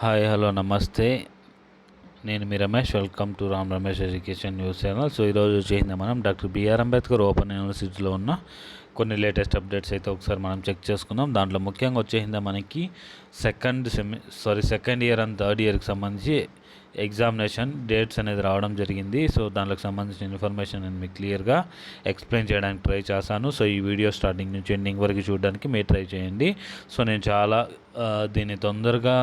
Hi hello నమస్తే. నేను మీ Ramesh. Welcome to Ram Ramesh education news channel. So ఈరోజు వచ్చేసింది మనం డాక్టర్ బిఆర్ అంబేద్కర్ ఓపెన్ యూనివర్సిటీలో ఉన్న కొన్ని లేటెస్ట్ అప్డేట్స్ అయితే ఒకసారి మనం చెక్ చేసుకుందాం. దాంట్లో ముఖ్యంగా వచ్చేసింది మనకి సెకండ్ ఇయర్ అండ్ థర్డ్ ఇయర్కి సంబంధించి ఎగ్జామినేషన్ డేట్స్ అనేది రావడం జరిగింది. సో దానికి సంబంధించిన ఇన్ఫర్మేషన్ నేను మీకు క్లియర్గా ఎక్స్ప్లెయిన్ చేయడానికి ట్రై చేశాను. సో ఈ వీడియో స్టార్టింగ్ నుంచి ఎండింగ్ వరకు చూడడానికి మీరు ట్రై చేయండి. సో నేను చాలా దీన్ని తొందరగా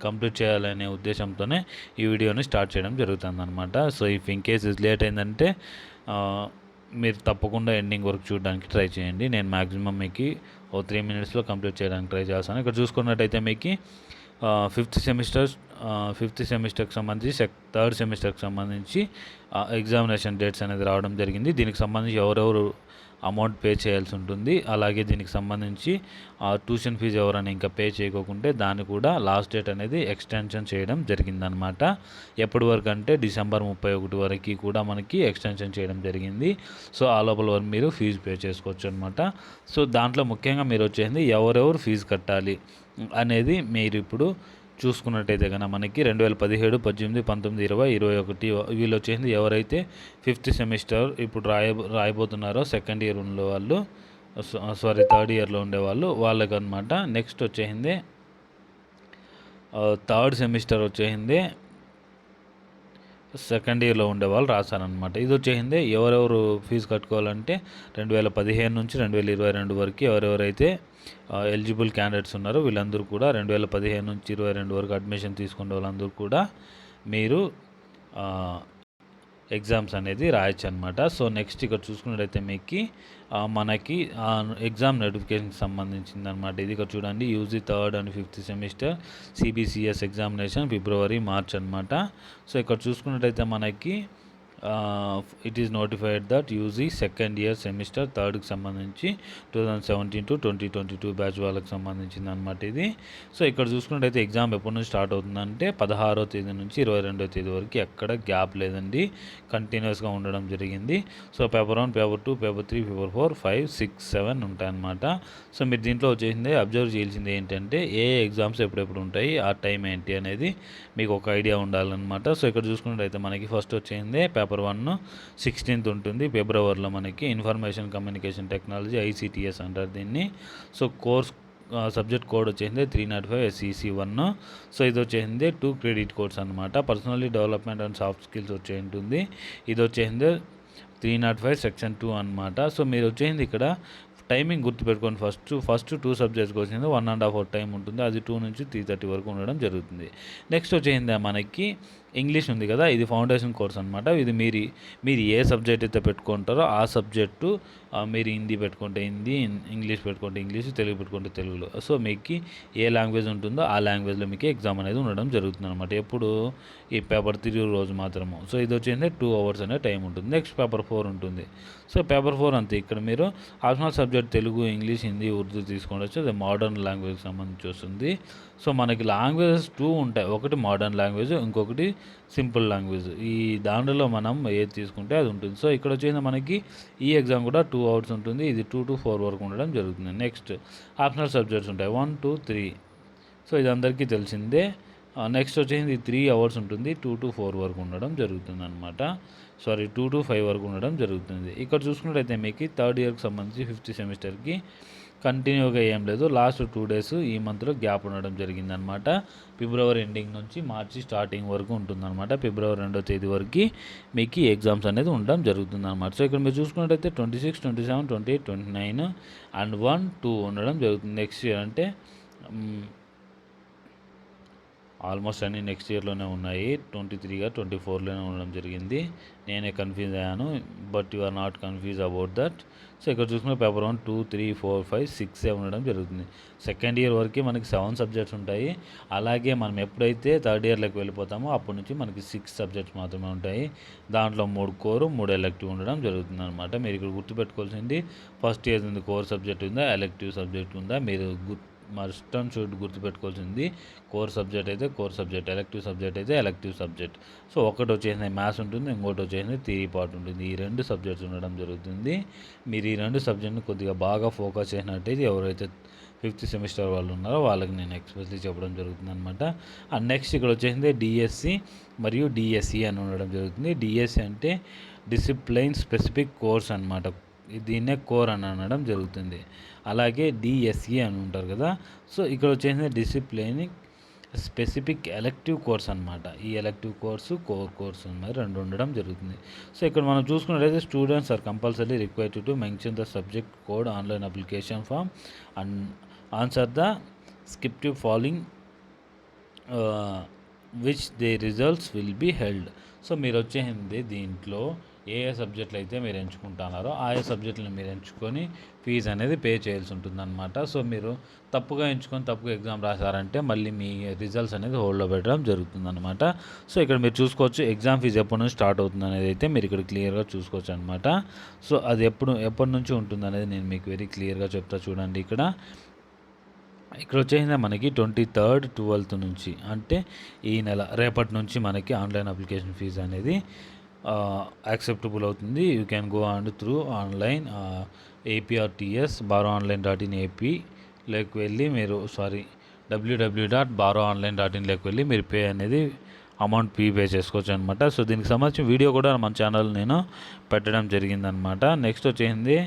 కంప్లీట్ చేయాలనే ఉద్దేశంతోనే ఈ వీడియోని స్టార్ట్ చేయడం జరుగుతుంది అనమాట. సో ఇఫ్ ఇన్ కేస్ ఇది లేట్ అయిందంటే మీరు తప్పకుండా ఎండింగ్ వరకు చూడడానికి ట్రై చేయండి. నేను మ్యాక్సిమం మీకు 3 minutesలో కంప్లీట్ చేయడానికి ట్రై చేస్తాను. ఇక్కడ చూసుకున్నట్టయితే మీకు ఫిఫ్త్ సెమిస్టర్కి సంబంధించి థర్డ్ సెమిస్టర్కి సంబంధించి ఎగ్జామినేషన్ డేట్స్ అనేది రావడం జరిగింది. దీనికి సంబంధించి ఎవరెవరు అమౌంట్ పే చేయాల్సి ఉంటుంది, అలాగే దీనికి సంబంధించి ట్యూషన్ ఫీజు ఎవరైనా ఇంకా పే చేయకోకుంటే దాన్ని కూడా లాస్ట్ డేట్ అనేది ఎక్స్టెన్షన్ చేయడం జరిగిందనమాట. ఎప్పటి వరకు అంటే December 31 వరకు కూడా మనకి ఎక్స్టెన్షన్ చేయడం జరిగింది. సో ఆ లోపల వరకు మీరు ఫీజు పే చేసుకోవచ్చు అనమాట. సో దాంట్లో ముఖ్యంగా మీరు వచ్చేసింది ఎవరెవరు ఫీజు కట్టాలి అనేది మీరు ఇప్పుడు చూసుకున్నట్టయితే కనుక మనకి 2017, 18, 19, 20, 21 వీళ్ళు వచ్చేసింది ఎవరైతే ఫిఫ్త్ సెమిస్టర్ ఇప్పుడు రాయబోతున్నారో సెకండ్ ఇయర్ ఉండే వాళ్ళు, థర్డ్ ఇయర్లో ఉండేవాళ్ళు వాళ్ళకనమాట. నెక్స్ట్ వచ్చేసింది థర్డ్ సెమిస్టర్ వచ్చేసింది సెకండ్ ఇయర్లో ఉండేవాళ్ళు రాశారనమాట. ఇది వచ్చేసింది ఎవరెవరు ఫీజు కట్టుకోవాలంటే 2015 నుంచి 2022 వరకు ఎవరెవరైతే ఎలిజిబుల్ క్యాండిడేట్స్ ఉన్నారో వీళ్ళందరూ కూడా 2015 నుంచి 22 వరకు అడ్మిషన్ తీసుకునే వాళ్ళందరూ కూడా మీరు ఎగ్జామ్స్ అనేది రాయొచ్చు అనమాట. సో నెక్స్ట్ ఇక్కడ చూసుకున్నట్టయితే మీకు మనకి ఎగ్జామ్ నోటిఫికేషన్కి సంబంధించింది అనమాట. ఇది ఇక్కడ చూడండి, UG third and fifth semester CBCS examination February, March అనమాట. సో ఇక్కడ చూసుకున్నట్టయితే మనకి it is notified that UG second year semester థర్డ్కి సంబంధించి 2017 to 2022 బ్యాచ్ వాళ్ళకి సంబంధించింది అనమాట ఇది. సో ఇక్కడ చూసుకున్నట్టయితే ఎగ్జామ్ ఎప్పటి నుంచి స్టార్ట్ అవుతుందంటే 16వ తేదీ నుంచి 22వ తేదీ వరకు ఎక్కడ గ్యాప్ లేదండి, కంటిన్యూస్గా ఉండడం జరిగింది. So paper 1, paper 2, paper 3, paper 4, 5, 6, 7 ఉంటాయన్నమాట. సో మీరు దీంట్లో వచ్చేసింది అబ్జర్వ్ చేయాల్సింది ఏంటంటే ఏ ఎగ్జామ్స్ ఎప్పుడెప్పుడు ఉంటాయి, ఆ టైం ఏంటి అనేది మీకు ఒక ఐడియా ఉండాలన్నమాట. సో ఇక్కడ చూసుకున్నట్టయితే మనకి ఫస్ట్ వచ్చింది పేపర్ 1 16th ఉంటుంది ఫిబ్రవరిలో మనకి ఇన్ఫర్మేషన్ కమ్యూనికేషన్ టెక్నాలజీ ICTS అంటారు దీన్ని. సో కోర్స్ సబ్జెక్ట్ కోడ్ వచ్చేసింది 305 SEC1. సో ఇది వచ్చేసింది 2 క్రెడిట్ కోర్స్ అనమాట. Personally development and soft skills వచ్చే ఉంటుంది. ఇది వచ్చేసింది 305 Section 2 అనమాట. సో మీరు వచ్చేసింది ఇక్కడ టైమింగ్ గుర్తుపెట్టుకోండి. ఫస్ట్ 2 సబ్జెక్ట్స్కి వచ్చింది 1.5 hour టైం ఉంటుంది. అది 2 నుంచి 3:30 వరకు ఉండడం జరుగుతుంది. నెక్స్ట్ వచ్చేసింది మనకి ఇంగ్లీష్ ఉంది కదా, ఇది ఫౌండేషన్ కోర్స్ అనమాట. ఇది మీరు ఏ సబ్జెక్ట్ అయితే పెట్టుకుంటారో ఆ సబ్జెక్టు మీరు హిందీ పెట్టుకుంటే హిందీ, ఇంగ్లీష్ పెట్టుకుంటే ఇంగ్లీష్, తెలుగు పెట్టుకుంటే తెలుగులో. సో మీకు ఏ లాంగ్వేజ్ ఉంటుందో ఆ లాంగ్వేజ్లో మీకు ఎగ్జామ్ అనేది ఉండడం జరుగుతుంది అనమాట. ఎప్పుడు ఈ పేపర్ 3 రోజు మాత్రము. సో ఇది వచ్చింది 2 hours అనే టైం ఉంటుంది. నెక్స్ట్ పేపర్ 4 ఉంటుంది. సో పేపర్ 4 అంతే. ఇక్కడ మీరు optional subject Telugu, English, Hindi, Urdu తీసుకోవచ్చు. అది మోడర్న్ లాంగ్వేజ్కి సంబంధించి వస్తుంది. సో మనకి లాంగ్వేజెస్ 2 ఉంటాయి. ఒకటి మోడర్న్ లాంగ్వేజ్, ఇంకొకటి సింపుల్ లాంగ్వేజ్. ఈ దాంట్లో మనం ఏది తీసుకుంటే అది ఉంటుంది. సో ఇక్కడ వచ్చేది మనకి ఈ ఎగ్జామ్ కూడా 2 hours ఉంటుంది. ఇది 2 to 4 వరకు ఉండడం జరుగుతుంది. నెక్స్ట్ ఆప్షనల్ సబ్జెక్ట్స్ ఉంటాయి 1, 2, 3. సో ఇది అందరికీ తెలిసిందే. నెక్స్ట్ వచ్చేసి 3 hours ఉంటుంది. 2 to 4 వరకు ఉండడం జరుగుతుంది అనమాట. 2 to 5 వరకు ఉండడం జరుగుతుంది. ఇక్కడ చూసుకున్నట్టయితే మీకు థర్డ్ ఇయర్కి సంబంధించి ఫిఫ్త్ సెమిస్టర్కి కంటిన్యూగా ఏం లేదు, లాస్ట్ 2 days ఈ మంత్లో గ్యాప్ ఉండడం జరిగిందనమాట. ఫిబ్రవరి ఎండింగ్ నుంచి మార్చి స్టార్టింగ్ వరకు ఉంటుందన్నమాట. ఫిబ్రవరి 2వ తేదీ వరకు మీకు ఎగ్జామ్స్ అనేది ఉండడం జరుగుతుందన్నమాట. సో ఇక్కడ మీరు చూసుకున్నట్టయితే 26, 27, 28, 29 and 1, 2 ఉండడం జరుగుతుంది. నెక్స్ట్ ఇయర్ అంటే ఆల్మోస్ట్ అన్నీ నెక్స్ట్ ఇయర్లోనే ఉన్నాయి. 23గా 24లోనే ఉండడం జరిగింది. నేనే కన్ఫ్యూజ్ అయ్యాను, but you are not confuse about that. So ఇక్కడ చూసుకున్న పేపర్ 1, 2, 3, 4, 5, 6 ఉండడం జరుగుతుంది. సెకండ్ ఇయర్ వరకు మనకి 7 సబ్జెక్ట్స్ ఉంటాయి. అలాగే మనం ఎప్పుడైతే థర్డ్ ఇయర్లోకి వెళ్ళిపోతామో అప్పటి నుంచి మనకి 6 సబ్జెక్ట్స్ మాత్రమే ఉంటాయి. దాంట్లో 3 కోర్, 3 ఎలెక్టివ్ ఉండడం జరుగుతుంది అనమాట. మీరు ఇక్కడ గుర్తుపెట్టుకోవాల్సింది ఫస్ట్ ఇయర్ ఉంది కోర్ సబ్జెక్ట్ ఉందా, ఎలెక్టివ్ సబ్జెక్ట్ ఉందా, మీరు మస్ట్ అండ్ షుడ్ గుర్తుపెట్టుకోవాల్సింది కోర్ సబ్జెక్ట్ అయితే కోర్ సబ్జెక్ట్, ఎలెక్టివ్ సబ్జెక్ట్ అయితే ఎలెక్టివ్ సబ్జెక్ట్. సో ఒకటి వచ్చేసింది మ్యాథ్స్ ఉంటుంది, ఇంకోటి వచ్చేసింది థియరీ పార్ట్ ఉంటుంది. ఈ 2 సబ్జెక్ట్స్ ఉండడం జరుగుతుంది. మీరు ఈ 2 సబ్జెక్ట్ని కొద్దిగా బాగా ఫోకస్ చేసినట్టయితే ఎవరైతే ఫిఫ్త్ సెమిస్టర్ వాళ్ళు ఉన్నారో వాళ్ళకి నేను ఎక్స్ప్రెస్లీ చెప్పడం జరుగుతుంది అనమాట. అండ్ నెక్స్ట్ ఇక్కడ వచ్చేసింది డిఎస్సి మరియు డిఎస్ఈ అని ఉండడం జరుగుతుంది. డిఎస్సి అంటే డిసిప్లైన్ స్పెసిఫిక్ కోర్స్ అనమాట, దీన్నే కోర్ అని అనడం జరుగుతుంది. అలాగే డిఎస్ఈ అని ఉంటారు కదా, సో ఇక్కడ వచ్చేసింది డిసిప్లైనింగ్ స్పెసిఫిక్ ఎలెక్టివ్ కోర్స్ అనమాట. ఈ ఎలెక్టివ్ కోర్సు కోర్ కోర్సు మరి రెండు ఉండడం జరుగుతుంది. సో ఇక్కడ మనం చూసుకున్నట్లయితే students are compulsory required to mention the subject code online application form and answer the scriptive following which they results will be held. So మీరు వచ్చేసింది దీంట్లో ఏ సబ్జెక్టులు అయితే మీరు ఎంచుకుంటున్నారో ఆయా సబ్జెక్టులను మీరు ఎంచుకొని ఫీజు అనేది పే చేయాల్సి ఉంటుందన్నమాట. సో మీరు తప్పుగా ఎంచుకొని తప్పుగా ఎగ్జామ్ రాశారంటే మళ్ళీ మీ రిజల్ట్స్ అనేది హోల్డ్లో పెట్టడం జరుగుతుందన్నమాట. సో ఇక్కడ మీరు చూసుకోవచ్చు ఎగ్జామ్ ఫీజు ఎప్పటి నుంచి స్టార్ట్ అవుతుంది అనేది అయితే మీరు ఇక్కడ క్లియర్గా చూసుకోవచ్చు అనమాట. సో అది ఎప్పటి నుంచి ఉంటుంది అనేది నేను మీకు వెరీ క్లియర్గా చెప్తా చూడండి. ఇక్కడ వచ్చేసింది మనకి 23rd 12th నుంచి, అంటే ఈ నెల రేపటి నుంచి మనకి ఆన్లైన్ అప్లికేషన్ ఫీజు అనేది యాక్సెప్టబుల్ అవుతుంది. You can go and through online APRTS baroonline.in AP లేకు వెళ్ళి మీరు www.baroonline.in లేకు వెళ్ళి మీరు పే అనేది అమౌంట్ పే చేసుకోవచ్చు అనమాట. సో దీనికి సంబంధించిన వీడియో కూడా మన ఛానల్ నేను పెట్టడం జరిగిందనమాట. నెక్స్ట్ వచ్చేసింది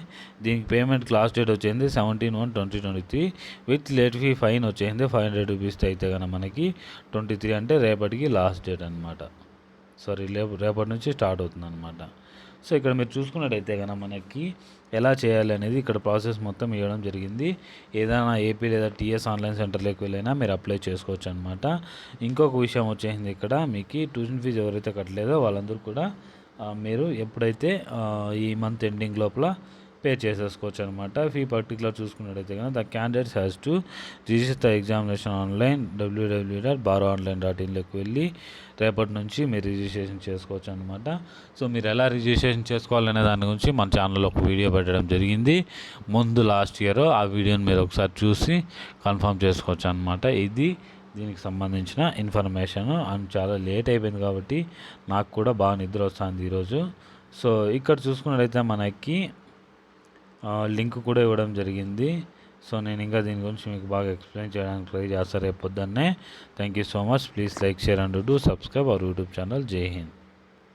దీనికి పేమెంట్ క్లాస్ డేట్ వచ్చింది 17/1/2023 విత్ లేట్ ఫీ ఫైన్ వచ్చేసింది 500 రూపీస్ అయితే కనుక మనకి 23 అంటే రేపటికి లాస్ట్ డేట్ అనమాట. రేపటి నుంచి స్టార్ట్ అవుతుంది అనమాట. సో ఇక్కడ మీరు చూసుకున్నట్టయితే కనుక మనకి ఎలా చేయాలి అనేది ఇక్కడ ప్రాసెస్ మొత్తం ఇవ్వడం జరిగింది. ఏదైనా AP లేదా TS ఆన్లైన్ సెంటర్లోకి వెళ్ళైనా మీరు అప్లై చేసుకోవచ్చు అనమాట. ఇంకొక విషయం వచ్చేసింది, ఇక్కడ మీకు ట్యూషన్ ఫీజు ఎవరైతే కట్టలేదో వాళ్ళందరూ కూడా మీరు ఎప్పుడైతే ఈ మంత్ ఎండింగ్ లోపల పే చేసేసుకోవచ్చు అనమాట. ఫీ పర్టికులర్ చూసుకున్నట్టయితే కనుక the candidates has to register the examination online www.baroonline.in లోకి వెళ్ళి రేపటి నుంచి మీరు రిజిస్ట్రేషన్ చేసుకోవచ్చు అనమాట. సో మీరు ఎలా రిజిస్ట్రేషన్ చేసుకోవాలనే దాని గురించి మన ఛానల్లో ఒక వీడియో పెట్టడం జరిగింది ముందు లాస్ట్ ఇయర్. ఆ వీడియోని మీరు ఒకసారి చూసి కన్ఫర్మ్ చేసుకోవచ్చు అనమాట. ఇది దీనికి సంబంధించిన ఇన్ఫర్మేషన్. అండ్ చాలా లేట్ అయిపోయింది కాబట్టి నాకు కూడా బాగా నిద్ర వస్తుంది ఈరోజు. సో ఇక్కడ చూసుకున్నట్టయితే మనకి లింక్ కూడా ఇవ్వడం జరిగింది. సో నేను ఇంకా దీని గురించి మీకు బాగా ఎక్స్ప్లెయిన్ చేయడానికి ట్రై చేస్తాను రేపు పొద్దున్నే. Thank you so much. Please like, share and do subscribe our YouTube channel. జై హింద్.